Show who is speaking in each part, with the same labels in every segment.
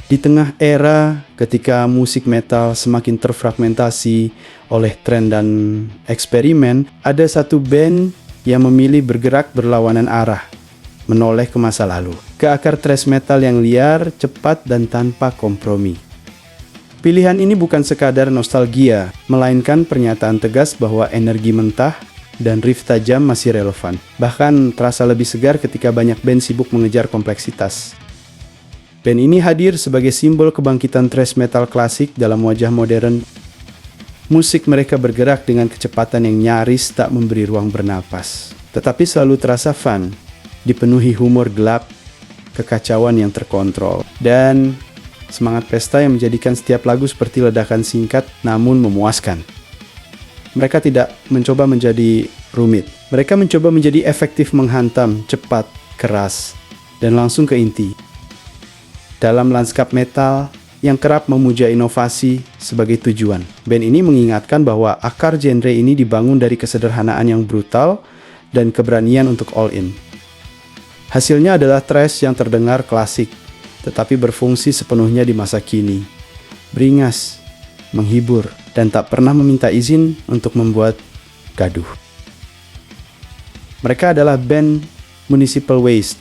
Speaker 1: Di tengah era ketika musik metal semakin terfragmentasi oleh tren dan eksperimen, ada satu band yang memilih bergerak berlawanan arah, menoleh ke masa lalu, ke akar thrash metal yang liar, cepat, dan tanpa kompromi. Pilihan ini bukan sekadar nostalgia, melainkan pernyataan tegas bahwa energi mentah dan riff tajam masih relevan. Bahkan terasa lebih segar ketika banyak band sibuk mengejar kompleksitas. Band ini hadir sebagai simbol kebangkitan thrash metal klasik dalam wajah modern. Musik mereka bergerak dengan kecepatan yang nyaris tak memberi ruang bernapas, tetapi selalu terasa fun, dipenuhi humor gelap, kekacauan yang terkontrol, dan semangat pesta yang menjadikan setiap lagu seperti ledakan singkat namun memuaskan. Mereka tidak mencoba menjadi rumit. Mereka mencoba menjadi efektif, menghantam, cepat, keras, dan langsung ke inti. Dalam lanskap metal yang kerap memuja inovasi sebagai tujuan, band ini mengingatkan bahwa akar genre ini dibangun dari kesederhanaan yang brutal dan keberanian untuk all in. Hasilnya adalah thrash yang terdengar klasik, tetapi berfungsi sepenuhnya di masa kini. Beringas, menghibur, dan tak pernah meminta izin untuk membuat gaduh. Mereka adalah band Municipal Waste.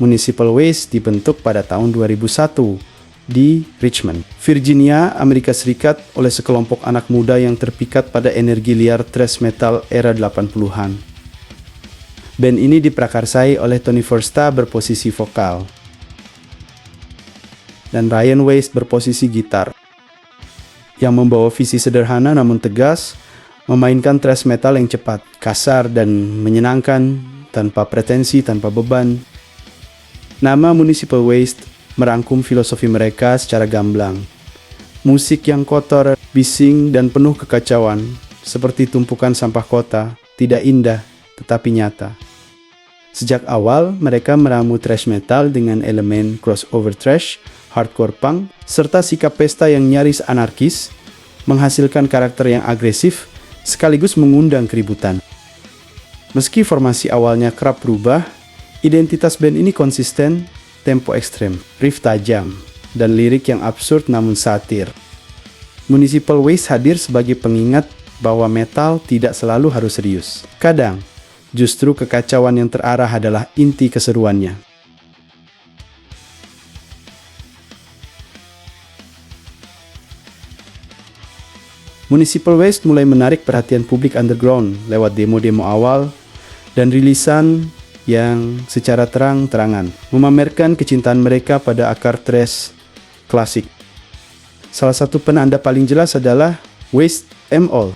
Speaker 1: Municipal Waste dibentuk pada tahun 2001 di Richmond, Virginia, Amerika Serikat oleh sekelompok anak muda yang terpikat pada energi liar thrash metal era 80-an. Band ini diprakarsai oleh Tony Forsta berposisi vokal dan Ryan Weiss berposisi gitar, yang membawa visi sederhana namun tegas, memainkan thrash metal yang cepat, kasar, dan menyenangkan, tanpa pretensi, tanpa beban. Nama Municipal Waste merangkum filosofi mereka secara gamblang. Musik yang kotor, bising, dan penuh kekacauan, seperti tumpukan sampah kota, tidak indah, tetapi nyata. Sejak awal, mereka meramu thrash metal dengan elemen crossover thrash, hardcore punk, serta sikap pesta yang nyaris anarkis, menghasilkan karakter yang agresif, sekaligus mengundang keributan. Meski formasi awalnya kerap berubah, identitas band ini konsisten, tempo ekstrem, riff tajam, dan lirik yang absurd namun satir. Municipal Waste hadir sebagai pengingat bahwa metal tidak selalu harus serius. Kadang, justru kekacauan yang terarah adalah inti keseruannya. Municipal Waste mulai menarik perhatian publik underground lewat demo-demo awal dan rilisan yang secara terang-terangan memamerkan kecintaan mereka pada akar thrash klasik. Salah satu penanda paling jelas adalah Waste 'Em All,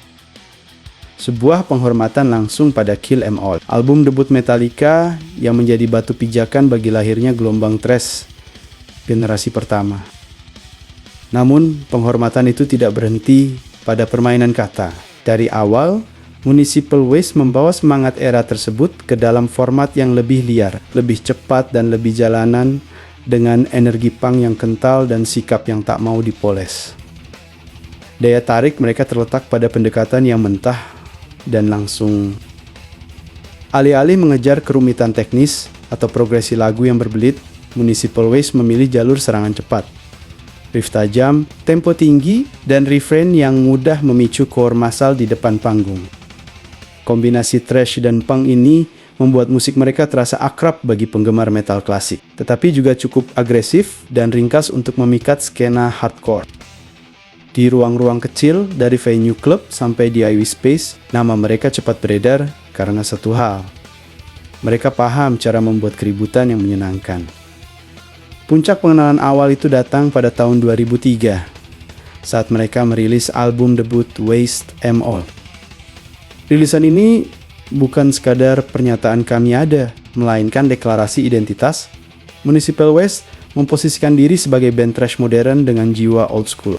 Speaker 1: sebuah penghormatan langsung pada Kill 'Em All, album debut Metallica yang menjadi batu pijakan bagi lahirnya gelombang thrash generasi pertama. Namun, penghormatan itu tidak berhenti pada permainan kata. Dari awal, Municipal Waste membawa semangat era tersebut ke dalam format yang lebih liar, lebih cepat, dan lebih jalanan, dengan energi punk yang kental dan sikap yang tak mau dipoles. Daya tarik mereka terletak pada pendekatan yang mentah dan langsung. Alih-alih mengejar kerumitan teknis atau progresi lagu yang berbelit, Municipal Waste memilih jalur serangan cepat. Riff tajam, tempo tinggi, dan refrain yang mudah memicu core massal di depan panggung. Kombinasi thrash dan punk ini membuat musik mereka terasa akrab bagi penggemar metal klasik, tetapi juga cukup agresif dan ringkas untuk memikat skena hardcore. Di ruang-ruang kecil, dari venue klub sampai DIY space, nama mereka cepat beredar karena satu hal. Mereka paham cara membuat keributan yang menyenangkan. Puncak pengenalan awal itu datang pada tahun 2003, saat mereka merilis album debut Waste 'Em All. Rilisan ini bukan sekadar pernyataan kami ada, melainkan deklarasi identitas. Municipal Waste memposisikan diri sebagai band thrash modern dengan jiwa old school.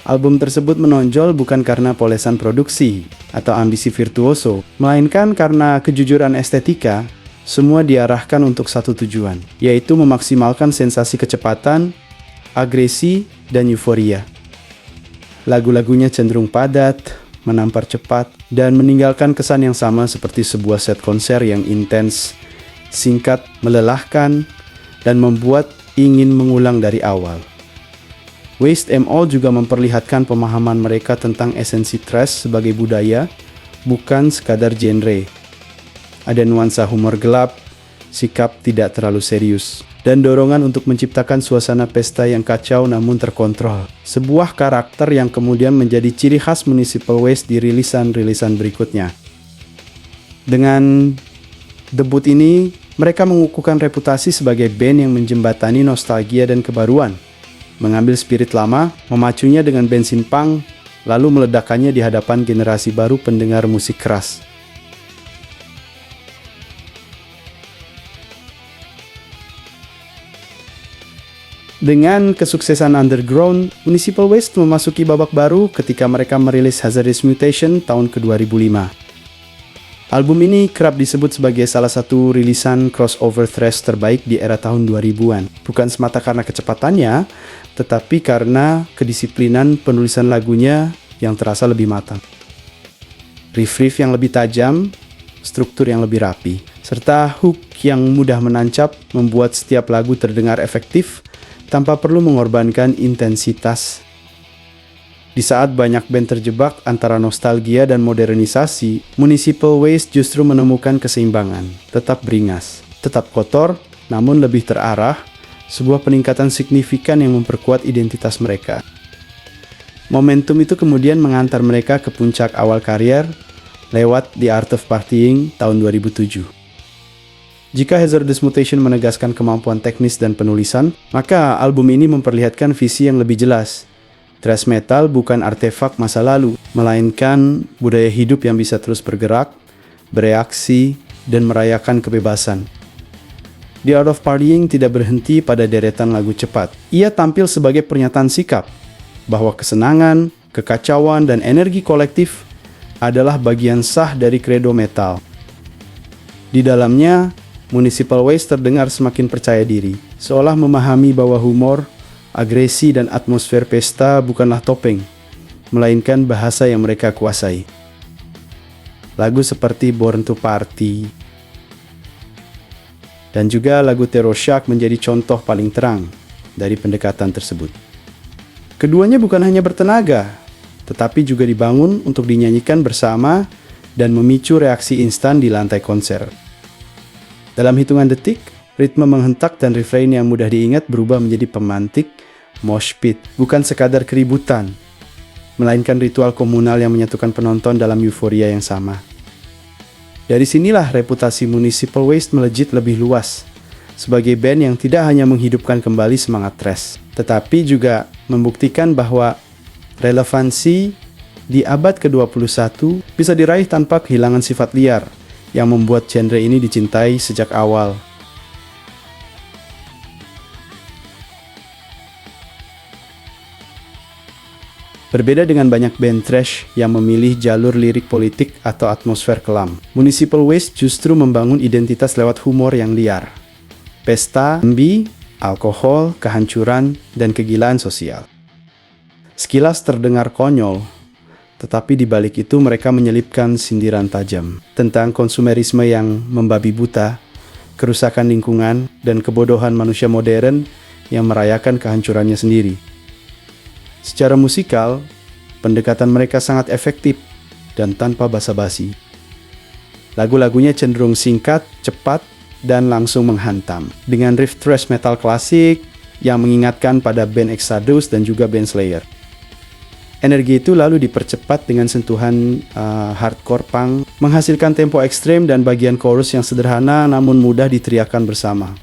Speaker 1: Album tersebut menonjol bukan karena polesan produksi atau ambisi virtuoso, melainkan karena kejujuran estetika. Semua diarahkan untuk satu tujuan, yaitu memaksimalkan sensasi kecepatan, agresi, dan euforia. Lagu-lagunya cenderung padat, menampar cepat, dan meninggalkan kesan yang sama seperti sebuah set konser yang intens, singkat, melelahkan, dan membuat ingin mengulang dari awal. Waste MO juga memperlihatkan pemahaman mereka tentang esensi thrash sebagai budaya, bukan sekadar genre. Ada nuansa humor gelap, sikap tidak terlalu serius, dan dorongan untuk menciptakan suasana pesta yang kacau namun terkontrol. Sebuah karakter yang kemudian menjadi ciri khas Municipal Waste di rilisan-rilisan berikutnya. Dengan debut ini, mereka mengukuhkan reputasi sebagai band yang menjembatani nostalgia dan kebaruan, mengambil spirit lama, memacunya dengan bensin punk, lalu meledakannya di hadapan generasi baru pendengar musik keras. Dengan kesuksesan Underground, Municipal Waste memasuki babak baru ketika mereka merilis Hazardous Mutation tahun ke-2005. Album ini kerap disebut sebagai salah satu rilisan crossover thrash terbaik di era tahun 2000-an. Bukan semata karena kecepatannya, tetapi karena kedisiplinan penulisan lagunya yang terasa lebih matang. Riff-riff yang lebih tajam, struktur yang lebih rapi, serta hook yang mudah menancap membuat setiap lagu terdengar efektif tanpa perlu mengorbankan intensitas. Di saat banyak band terjebak antara nostalgia dan modernisasi, Municipal Waste justru menemukan keseimbangan, tetap beringas, tetap kotor, namun lebih terarah, sebuah peningkatan signifikan yang memperkuat identitas mereka. Momentum itu kemudian mengantar mereka ke puncak awal karier lewat The Art of Partying tahun 2007. Jika Hazardous Mutation menegaskan kemampuan teknis dan penulisan, maka album ini memperlihatkan visi yang lebih jelas. Thrash metal bukan artefak masa lalu, melainkan budaya hidup yang bisa terus bergerak, bereaksi, dan merayakan kebebasan. The Art of Partying tidak berhenti pada deretan lagu cepat. Ia tampil sebagai pernyataan sikap bahwa kesenangan, kekacauan, dan energi kolektif adalah bagian sah dari kredo metal. Di dalamnya, Municipal Waste terdengar semakin percaya diri, seolah memahami bahwa humor, agresi, dan atmosfer pesta bukanlah topeng, melainkan bahasa yang mereka kuasai. Lagu seperti Born to Party dan juga lagu Terror Shock menjadi contoh paling terang dari pendekatan tersebut. Keduanya bukan hanya bertenaga, tetapi juga dibangun untuk dinyanyikan bersama dan memicu reaksi instan di lantai konser. Dalam hitungan detik, ritme menghentak dan refrain yang mudah diingat berubah menjadi pemantik, mosh pit, bukan sekadar keributan, melainkan ritual komunal yang menyatukan penonton dalam euforia yang sama. Dari sinilah reputasi Municipal Waste melejit lebih luas, sebagai band yang tidak hanya menghidupkan kembali semangat thrash, tetapi juga membuktikan bahwa relevansi di abad ke-21 bisa diraih tanpa kehilangan sifat liar, yang membuat genre ini dicintai sejak awal. Berbeda dengan banyak band thrash yang memilih jalur lirik politik atau atmosfer kelam, Municipal Waste justru membangun identitas lewat humor yang liar. Pesta, zombie, alkohol, kehancuran, dan kegilaan sosial. Sekilas terdengar konyol, tetapi di balik itu mereka menyelipkan sindiran tajam tentang konsumerisme yang membabi buta, kerusakan lingkungan, dan kebodohan manusia modern yang merayakan kehancurannya sendiri. Secara musikal, pendekatan mereka sangat efektif dan tanpa basa-basi. Lagu-lagunya cenderung singkat, cepat, dan langsung menghantam, dengan riff thrash metal klasik yang mengingatkan pada band Exodus dan juga band Slayer. Energi itu lalu dipercepat dengan sentuhan hardcore punk, menghasilkan tempo ekstrem dan bagian chorus yang sederhana namun mudah diteriakkan bersama.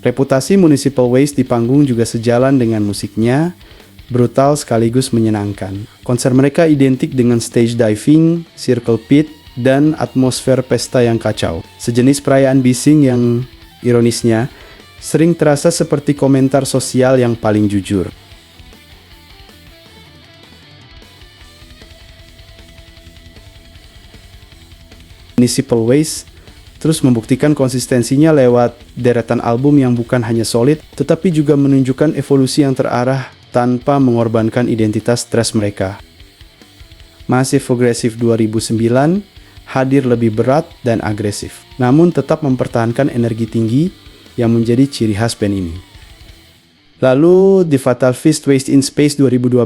Speaker 1: Reputasi Municipal Waste di panggung juga sejalan dengan musiknya, brutal sekaligus menyenangkan. Konser mereka identik dengan stage diving, circle pit, dan atmosfer pesta yang kacau. Sejenis perayaan bising yang, ironisnya, sering terasa seperti komentar sosial yang paling jujur. Municipal Waste terus membuktikan konsistensinya lewat deretan album yang bukan hanya solid, tetapi juga menunjukkan evolusi yang terarah tanpa mengorbankan identitas thrash mereka. Massive Aggressive 2009 hadir lebih berat dan agresif, namun tetap mempertahankan energi tinggi yang menjadi ciri khas band ini. Lalu, The Fatal Fist Waste in Space 2012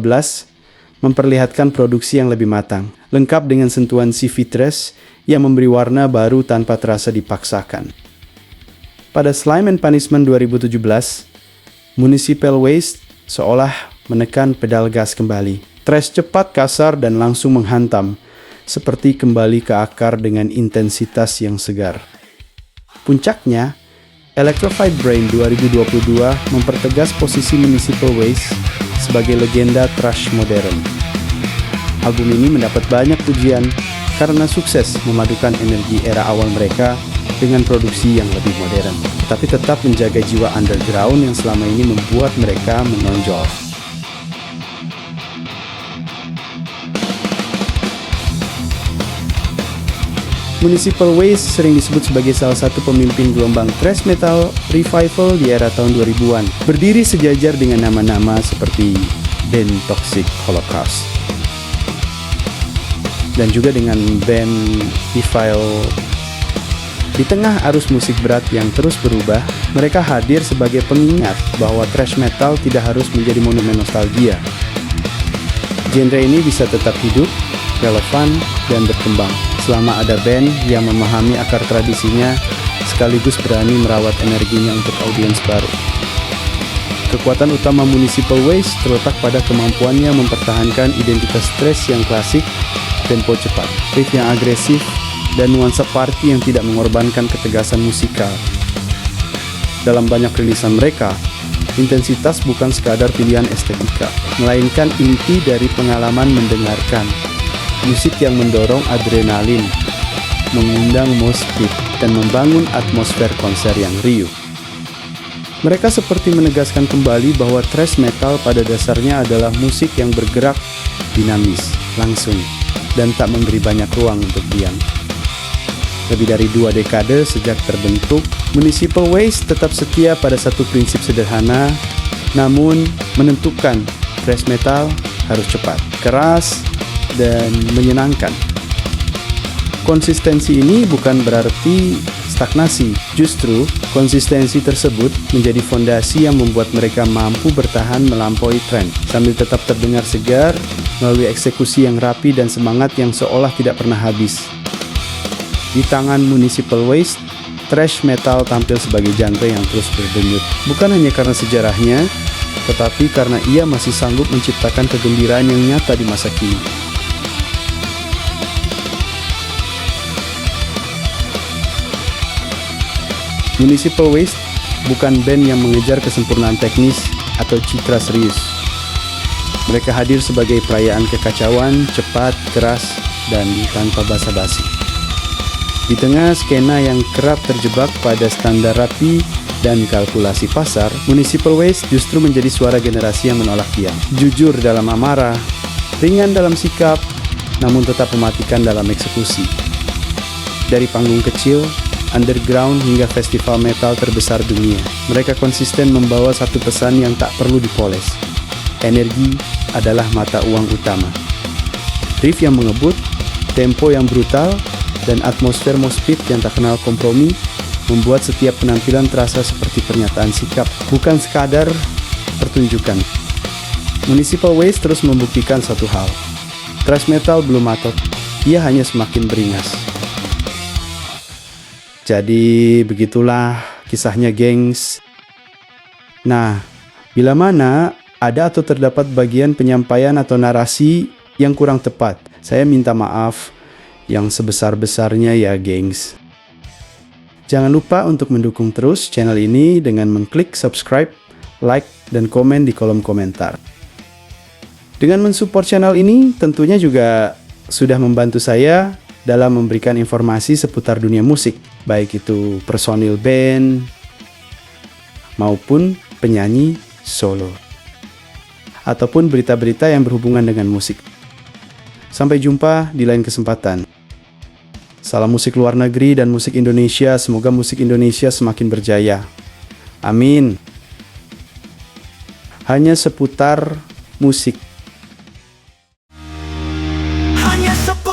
Speaker 1: memperlihatkan produksi yang lebih matang, lengkap dengan sentuhan CV Thrash yang memberi warna baru tanpa terasa dipaksakan. Pada Slime and Punishment 2017, Municipal Waste seolah menekan pedal gas kembali. Thrash cepat, kasar, dan langsung menghantam, seperti kembali ke akar dengan intensitas yang segar. Puncaknya, Electrified Brain 2022 mempertegas posisi Municipal Waste sebagai legenda thrash modern. Album ini mendapat banyak pujian karena sukses memadukan energi era awal mereka dengan produksi yang lebih modern, tapi tetap menjaga jiwa underground yang selama ini membuat mereka menonjol. Municipal Waste sering disebut sebagai salah satu pemimpin gelombang thrash metal revival di era tahun 2000-an. Berdiri sejajar dengan nama-nama seperti band Toxic Holocaust. Dan juga dengan band Evil. Di tengah arus musik berat yang terus berubah, mereka hadir sebagai pengingat bahwa thrash metal tidak harus menjadi monumen nostalgia. Genre ini bisa tetap hidup, relevan, dan berkembang selama ada band yang memahami akar tradisinya sekaligus berani merawat energinya untuk audiens baru. Kekuatan utama Municipal Waste terletak pada kemampuannya mempertahankan identitas thrash yang klasik, tempo cepat, riff yang agresif, dan nuansa party yang tidak mengorbankan ketegasan musikal. Dalam banyak rilisan mereka, intensitas bukan sekadar pilihan estetika, melainkan inti dari pengalaman mendengarkan. Musik yang mendorong adrenalin, mengundang mosh pit, dan membangun atmosfer konser yang riuh. Mereka seperti menegaskan kembali bahwa thrash metal pada dasarnya adalah musik yang bergerak, dinamis, langsung, dan tak memberi banyak ruang untuk diam. Lebih dari 2 dekade sejak terbentuk, Municipal Waste tetap setia pada satu prinsip sederhana, namun menentukan. Thrash metal harus cepat, keras, dan menyenangkan. Konsistensi ini bukan berarti stagnasi, justru konsistensi tersebut menjadi fondasi yang membuat mereka mampu bertahan melampaui tren, sambil tetap terdengar segar melalui eksekusi yang rapi dan semangat yang seolah tidak pernah habis. Di tangan Municipal Waste, thrash metal tampil sebagai genre yang terus berdenyut, bukan hanya karena sejarahnya, tetapi karena ia masih sanggup menciptakan kegembiraan yang nyata di masa kini. Municipal Waste bukan band yang mengejar kesempurnaan teknis atau citra serius. Mereka hadir sebagai perayaan kekacauan, cepat, keras, dan tanpa basa-basi. Di tengah skena yang kerap terjebak pada standar rapi dan kalkulasi pasar, Municipal Waste justru menjadi suara generasi yang menolak diam. Jujur dalam amarah, ringan dalam sikap, namun tetap mematikan dalam eksekusi. Dari panggung kecil, underground hingga festival metal terbesar dunia, mereka konsisten membawa satu pesan yang tak perlu dipoles. Energi adalah mata uang utama. Riff yang mengebut, tempo yang brutal, dan atmosfer mosh pit yang tak kenal kompromi membuat setiap penampilan terasa seperti pernyataan sikap, bukan sekadar pertunjukan. Municipal Waste terus membuktikan satu hal. Thrash metal belum matok, ia hanya semakin beringas. Jadi begitulah kisahnya, gengs. Nah, bila mana ada atau terdapat bagian penyampaian atau narasi yang kurang tepat, saya minta maaf yang sebesar-besarnya ya, gengs. Jangan lupa untuk mendukung terus channel ini dengan mengklik subscribe, like, dan komen di kolom komentar. Dengan mensupport channel ini, tentunya juga sudah membantu saya dalam memberikan informasi seputar dunia musik, baik itu personil band maupun penyanyi solo, ataupun berita-berita yang berhubungan dengan musik. Sampai jumpa di lain kesempatan. Salam musik luar negeri dan musik Indonesia, semoga musik Indonesia semakin berjaya. Amin. Hanya seputar musik.
Speaker 2: Besok